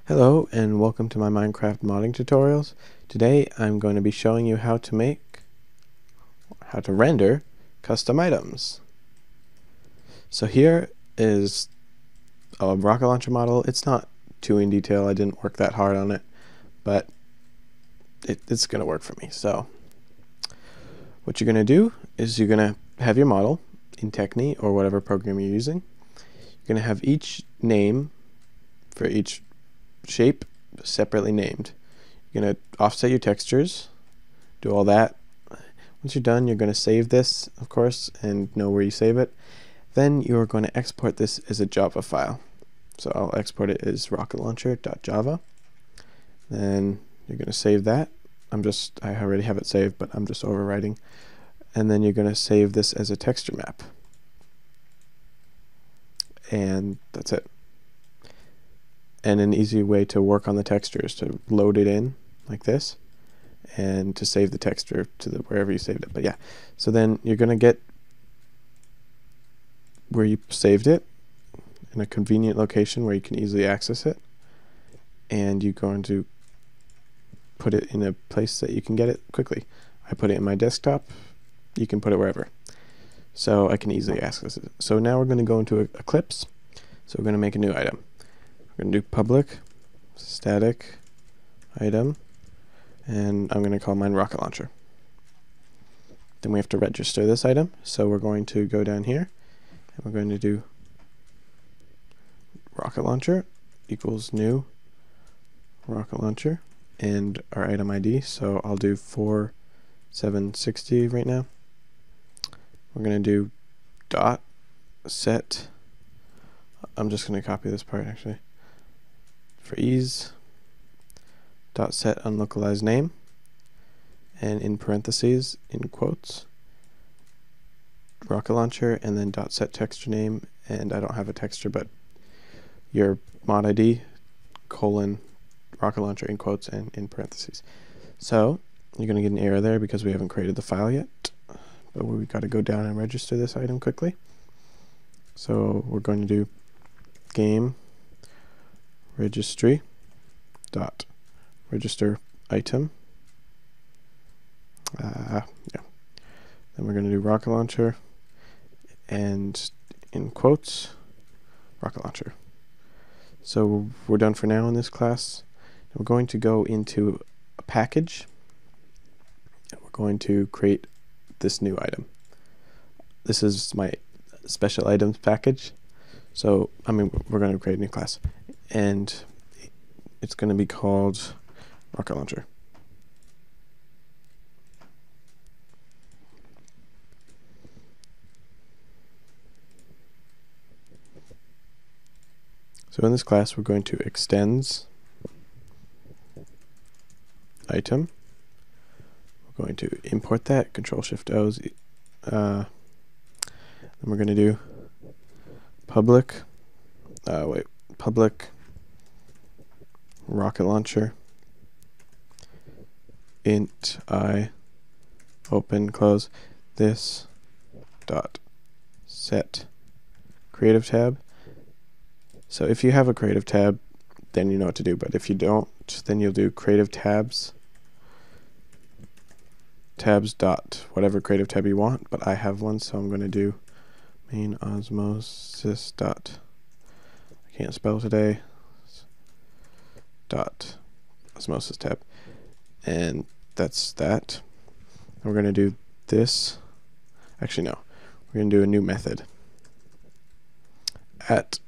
Hello and welcome to my Minecraft modding tutorials. Today I'm going to be showing you how to render custom items. So here is a rocket launcher model. It's not too in detail, I didn't work that hard on it, but it's going to work for me. So what you're going to do is you're going to have your model in Techni or whatever program you're using. You're going to have each name for each shape separately named. You're going to offset your textures, do all that. Once you're done, you're going to save this, of course, and know where you save it. Then you're going to export this as a Java file. So I'll export it as rocketlauncher.java. Then you're going to save that. I already have it saved, but I'm just overwriting. And then you're going to save this as a texture map. And that's it. And an easy way to work on the texture is to load it in like this and to save the texture to wherever you saved it. But yeah, so then you're going to get where you saved it in a convenient location where you can easily access it, and you're going to put it in a place that you can get it quickly. I put it in my desktop. You can put it wherever, so I can easily access it. So now we're going to go into Eclipse. So we're going to make a new item. We're going to do public static item, and I'm going to call mine rocket launcher. Then we have to register this item, so we're going to go down here and we're going to do rocket launcher equals new rocket launcher and our item ID. So I'll do 4760 right now. We're going to do dot set. I'm just going to copy this part actually for ease. Dot set unlocalized name, and in parentheses, in quotes, rocket launcher, and then dot set texture name, and I don't have a texture, but your mod ID colon rocket launcher in quotes and in parentheses. So you're going to get an error there because we haven't created the file yet, but we've got to go down and register this item quickly. So we're going to do game registry dot register item. Yeah. Then we're going to do rocket launcher and in quotes rocket launcher. So we're done for now in this class. We're going to go into a package and we're going to create this new item. This is my special items package. So we're going to create a new class, and it's going to be called rocket launcher. So in this class we're going to extends item. We're going to import that, Control-Shift-O. Then we're going to do public rocket launcher int I open close this dot set creative tab. So if you have a creative tab, then you know what to do, but if you don't, then you'll do creative tabs dot whatever creative tab you want, but I have one, so I'm going to do main osmosis dot, I can't spell today, dot osmosis tab, and that's that. And we're going to do this, actually no, we're going to do a new method at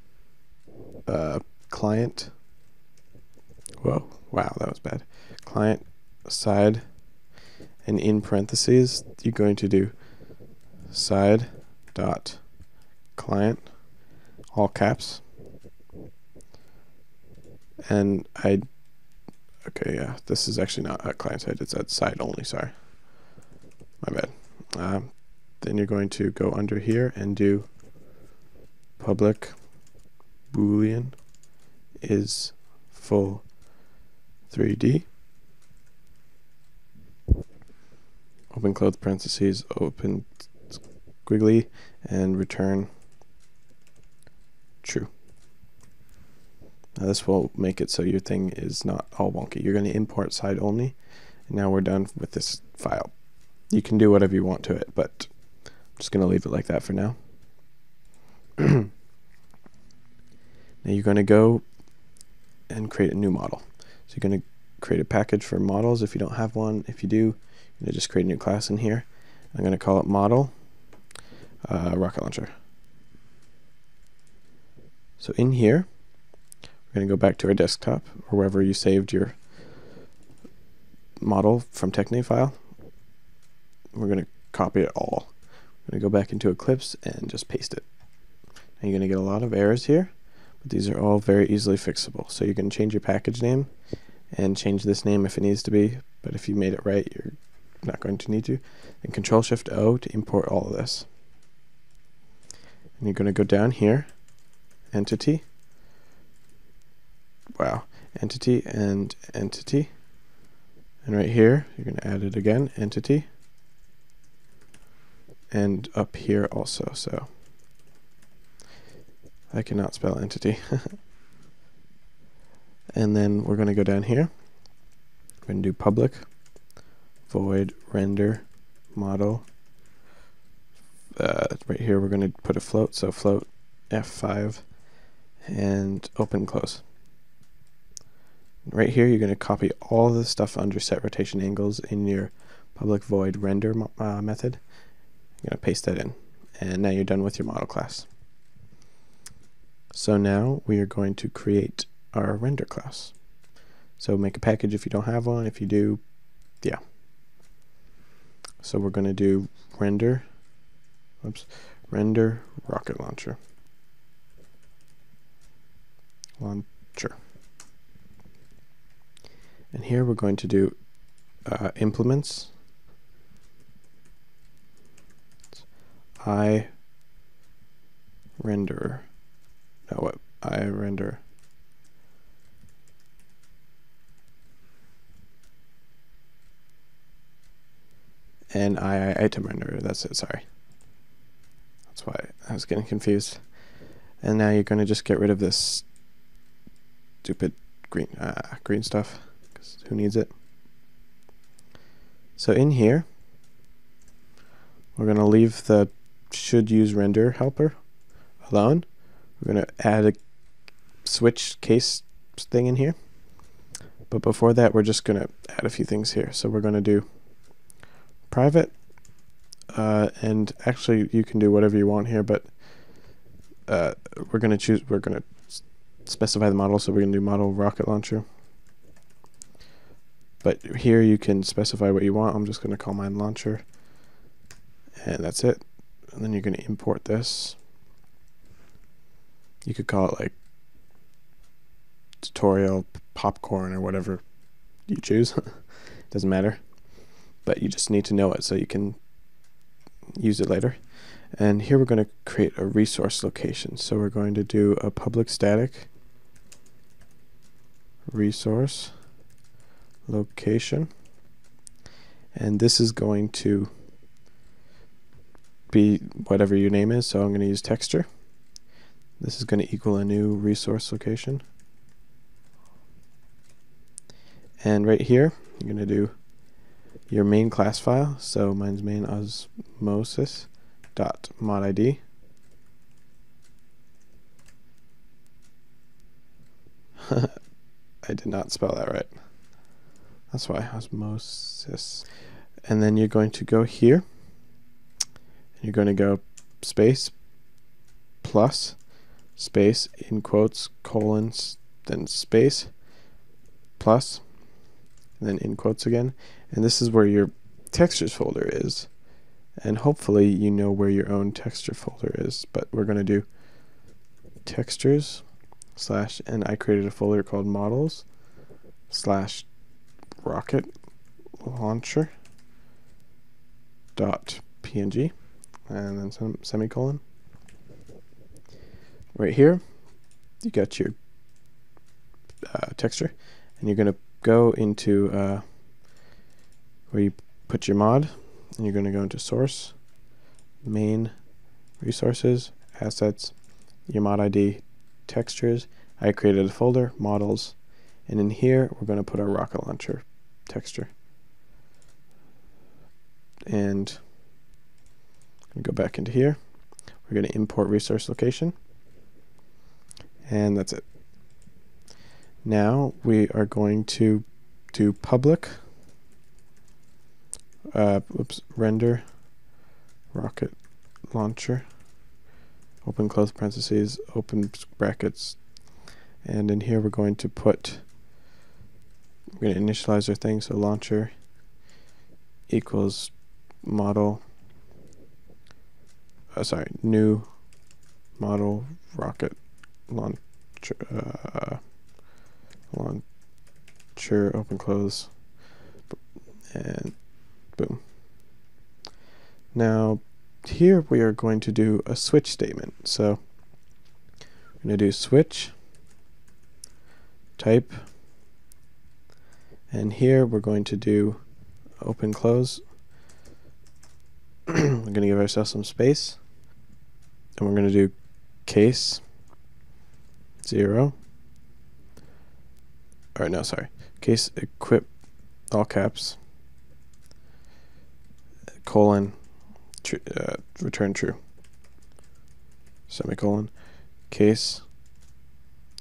client, wow, that was bad, client side, and in parentheses you're going to do side dot client, all caps, and this is actually not at client side, it's at side only, sorry, my bad. Then you're going to go under here and do public boolean is full 3D, open close parentheses, open squiggly, and return true. Now this will make it so your thing is not all wonky. You're going to import side only, and now we're done with this file. You can do whatever you want to it, but I'm just going to leave it like that for now. Now you're going to go and create a new model. So you're going to create a package for models if you don't have one. If you do, you're going to just create a new class in here. I'm going to call it model rocket launcher. So in here, we're going to go back to our desktop or wherever you saved your model from Techne file. We're going to copy it all. We're going to go back into Eclipse and just paste it. And you're going to get a lot of errors here, but these are all very easily fixable. So you can change your package name and change this name if it needs to be, but if you made it right, you're not going to need to. And Control-Shift-O to import all of this. And you're going to go down here, Entity, Entity and Entity. And right here, you're going to add it again, Entity. And up here also, so I cannot spell entity. And then we're going to go down here. We're going to do public void render model. Right here we're going to put a float, so float F5 and open close. Right here you're going to copy all the stuff under set rotation angles in your public void render method. You're going to paste that in, and now you're done with your model class. So now we are going to create our render class. So make a package if you don't have one. If you do, yeah. So we're going to do render rocket launcher. And here we're going to do implements. iRender. No, what? iRender. And item renderer. That's it. Sorry. That's why I was getting confused. And now you're going to just get rid of this stupid green stuff, because who needs it? So in here, we're going to leave the should use render helper alone. We're going to add a switch case thing in here. But before that, we're just going to add a few things here. So we're going to do private, and actually you can do whatever you want here, but we're going to specify the model, so we're going to do model rocket launcher. But here you can specify what you want. I'm just going to call mine launcher, and that's it. And then you're going to import this. You could call it like tutorial popcorn or whatever you choose. Doesn't matter, but you just need to know it so you can use it later. And here we're going to create a resource location. So we're going to do a public static resource location, and this is going to be whatever your name is. So I'm going to use texture. This is going to equal a new resource location. And right here, you're going to do your main class file. So mine's main osmosis.modid. I did not spell that right. That's why, osmosis. And then you're going to go here. You're going to go space plus space in quotes colons, then space plus, and then in quotes again. And this is where your textures folder is. And hopefully you know where your own texture folder is. But we're going to do textures slash, and I created a folder called models slash rocket launcher dot png, and then some semicolon. Right here you got your texture, and you're going to go into where you put your mod, and you're going to go into source, main, resources, assets, your mod ID, textures. I created a folder, models, and in here we're going to put our rocket launcher texture. And go back into here. We're going to import resource location, and that's it. Now we are going to do public render rocket launcher, open close parentheses, open brackets, and in here we're going to initialize our thing, so launcher equals model, new model rocket launcher, open close, and boom. Now here we are going to do a switch statement. So we're going to do switch type, and here we're going to do open close. We're going to give ourselves some space, and we're going to do case 0, or no, sorry, case equip, all caps, colon, return true, semicolon, case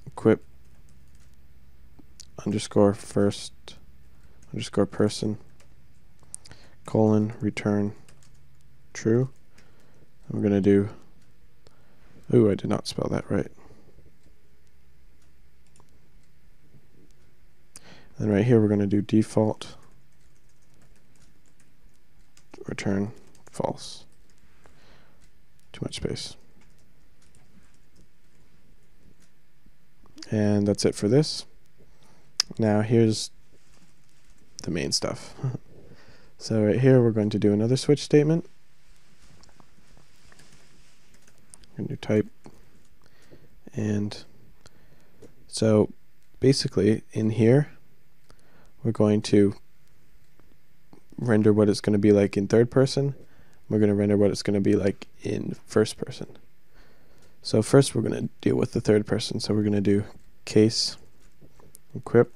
equip underscore first underscore person, colon, return true. And we're going to do, ooh, I did not spell that right. And right here we're going to do default return false. Too much space. And that's it for this. Now here's the main stuff. So right here we're going to do another switch statement. We're going to do type, and so basically in here we're going to render what it's going to be like in third person. We're going to render what it's going to be like in first person. So first we're going to deal with the third person. So we're going to do case equip,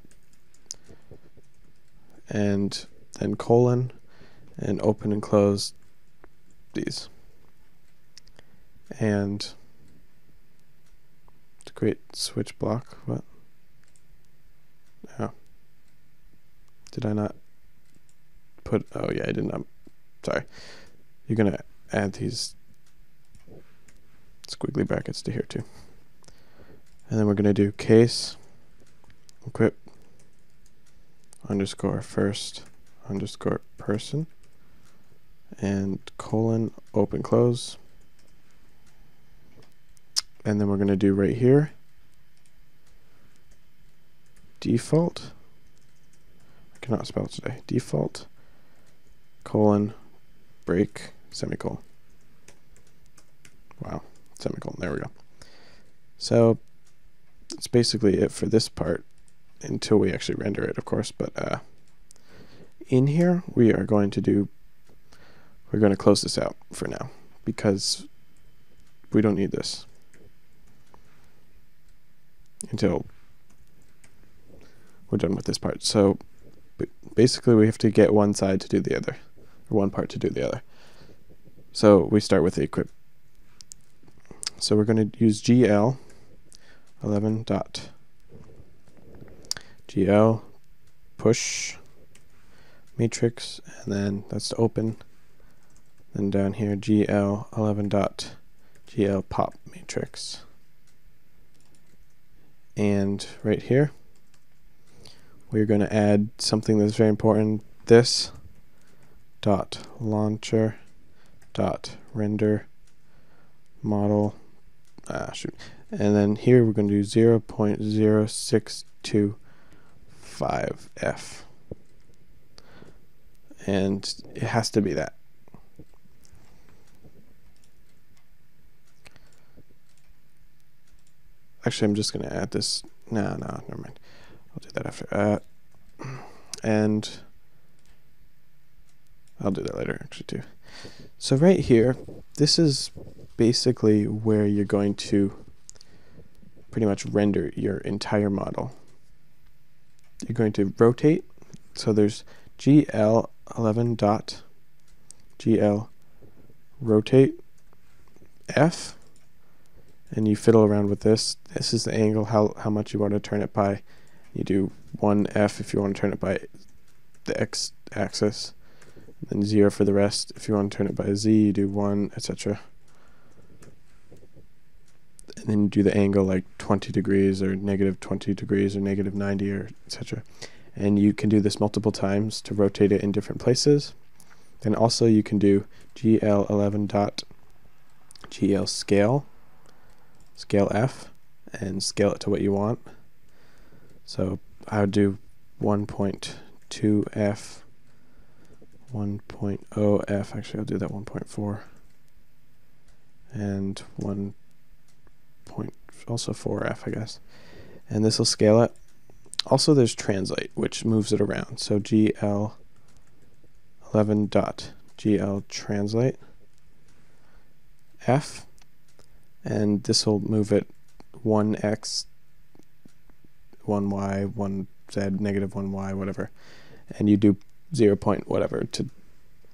and then colon, and open and close these. And to create switch block, what? Oh. Did I not put, oh yeah, I did not, sorry. You're going to add these squiggly brackets to here too. And then we're going to do case equip underscore first underscore person, and colon, open close. And then we're going to do right here default, I cannot spell today, default, colon, break, semicolon. Wow, semicolon, there we go. So that's basically it for this part until we actually render it, of course. But in here we are going to do, we're going to close this out for now because we don't need this until we're done with this part. So basically we have to get one side to do the other, or one part to do the other. So we start with the equip. So we're going to use GL 11 dot GL push matrix, and then that's to open. Then down here GL 11 dot GL pop matrix. And right here we're going to add something that's very important, this dot launcher dot render model, and then here we're going to do 0.0625f, and it has to be that. Actually, I'm just going to add this. No, never mind. I'll do that after. And I'll do that later, actually, too. So right here, this is basically where you're going to pretty much render your entire model. You're going to rotate, so there's GL11.GL rotate F, and you fiddle around with this. This is the angle, how much you want to turn it by. You do 1F if you want to turn it by the X axis, then 0 for the rest. If you want to turn it by Z, you do 1, etc. And then you do the angle like 20 degrees or negative 20 degrees or negative 90 or etc. And you can do this multiple times to rotate it in different places. Then also you can do GL11.GL scale F, and scale it to what you want. So I would do 1.2F, 1.0F, actually I'll do that 1.4, and also 4F, I guess. And this will scale it. Also there's translate, which moves it around. So GL11.GL translate F, and this will move it 1x, 1y, 1z, negative 1y, whatever. And you do 0 point whatever to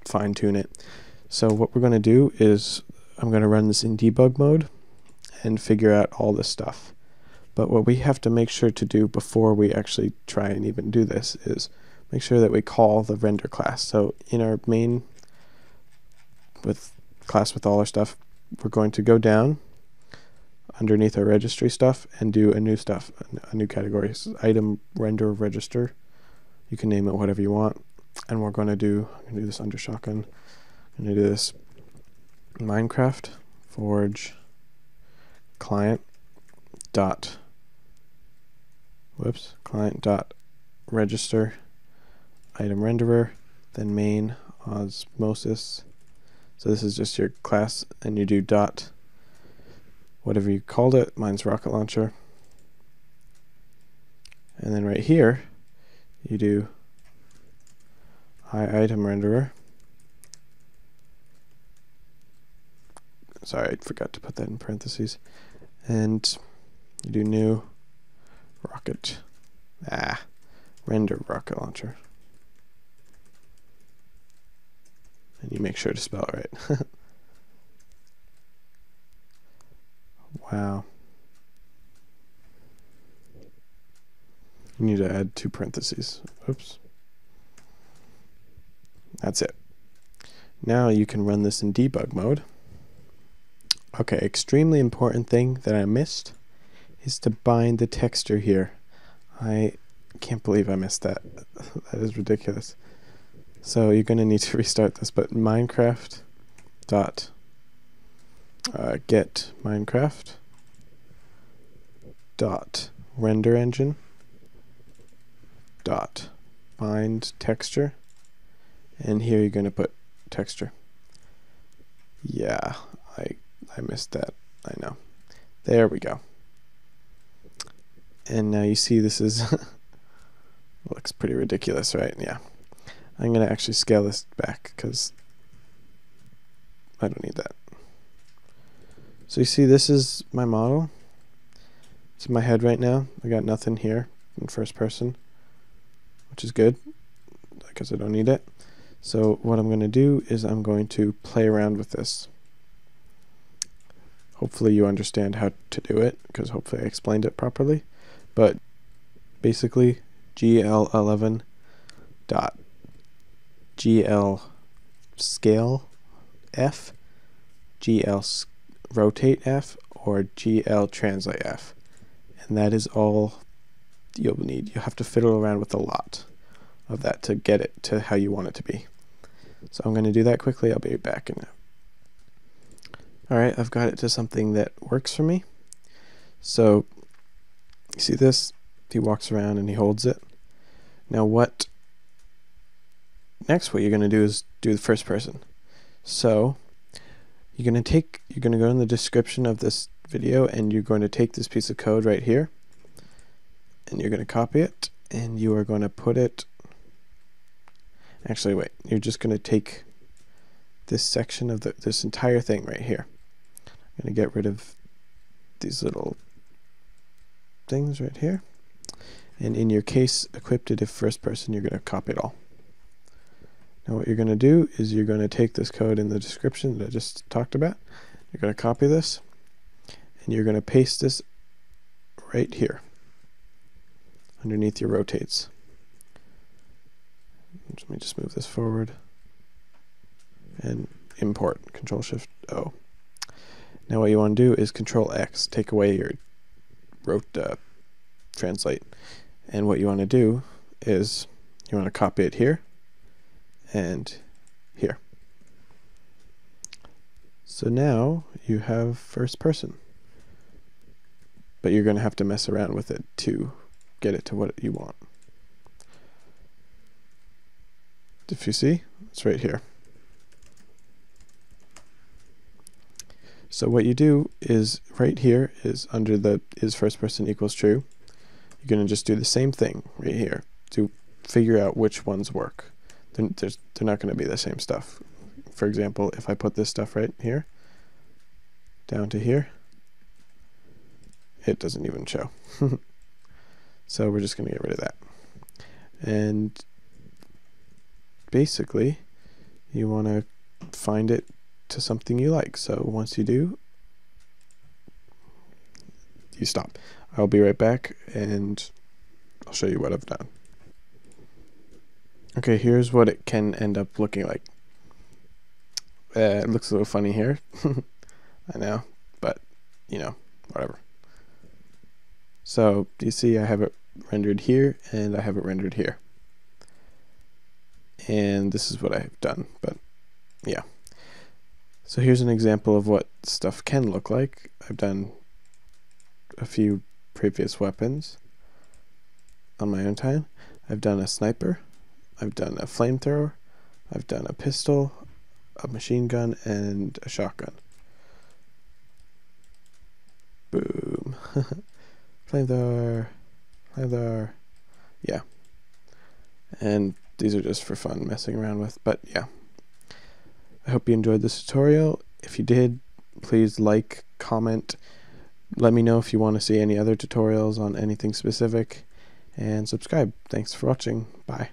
fine tune it. So what we're going to do is I'm going to run this in debug mode and figure out all this stuff. But what we have to make sure to do before we actually try and even do this is make sure that we call the render class. So in our main class with all our stuff, we're going to go down underneath our registry stuff and do a new category. So item render register. You can name it whatever you want. And I'm going to do this under shotgun. I'm going to do this Minecraft Forge client dot register item renderer, then main osmosis. So this is just your class, and you do dot whatever you called it. Mine's rocket launcher. And then right here you do item renderer. Sorry, I forgot to put that in parentheses. And you do new rocket render rocket launcher. And you make sure to spell it right. Wow. You need to add 2 parentheses. Oops. That's it. Now you can run this in debug mode. Okay, extremely important thing that I missed is to bind the texture here. I can't believe I missed that. That is ridiculous. So you're going to need to restart this, but Minecraft dot get Minecraft dot render engine dot bind texture, and here you're going to put texture. Yeah, I missed that. I know. There we go. And now you see this is looks pretty ridiculous, right? Yeah. I'm going to actually scale this back because I don't need that. So you see this is my model. It's in my head right now. I got nothing here in first person, which is good because I don't need it. So what I'm going to do is I'm going to play around with this. Hopefully you understand how to do it, because hopefully I explained it properly. But basically GL11.GL scale F, GL rotate F, or GL translate F. And that is all you'll need. You'll have to fiddle around with a lot of that to get it to how you want it to be. So I'm going to do that quickly. I'll be back in a Alright, I've got it to something that works for me. So, you see this? He walks around and he holds it. Now what you're going to do is do the first person. So, you're going to go in the description of this video and you're going to take this piece of code right here and you're going to copy it and you are going to put it, actually wait, you're just going to take this section of this entire thing right here. I'm going to get rid of these little things right here. And in your case equipped it if first person, you're going to copy it all. Now what you're going to do is you're going to take this code in the description that I just talked about. You're going to copy this and you're going to paste this right here underneath your rotates. Let me just move this forward and import, Control-Shift-O. Now what you want to do is Control-X, take away your translate. And what you want to do is you want to copy it here and here. So now you have first person. But you're going to have to mess around with it to get it to what you want. If you see, it's right here. So what you do is right here is under the is first person equals true. You're going to just do the same thing right here to figure out which ones work. They're not going to be the same stuff. For example, if I put this stuff right here down to here, it doesn't even show. So we're just going to get rid of that. And basically, you want to find it to something you like. So once you do, you stop. I'll be right back and I'll show you what I've done. Okay, here's what it can end up looking like. It looks a little funny here. I know, but you know, whatever. So you see I have it rendered here and I have it rendered here. And this is what I've done, but yeah. So here's an example of what stuff can look like. I've done a few previous weapons on my own time. I've done a sniper, I've done a flamethrower, I've done a pistol, a machine gun, and a shotgun. Boom. Flamethrower, flamethrower, yeah. And these are just for fun messing around with, but yeah. I hope you enjoyed this tutorial. If you did, please like, comment, let me know if you want to see any other tutorials on anything specific, and subscribe. Thanks for watching. Bye.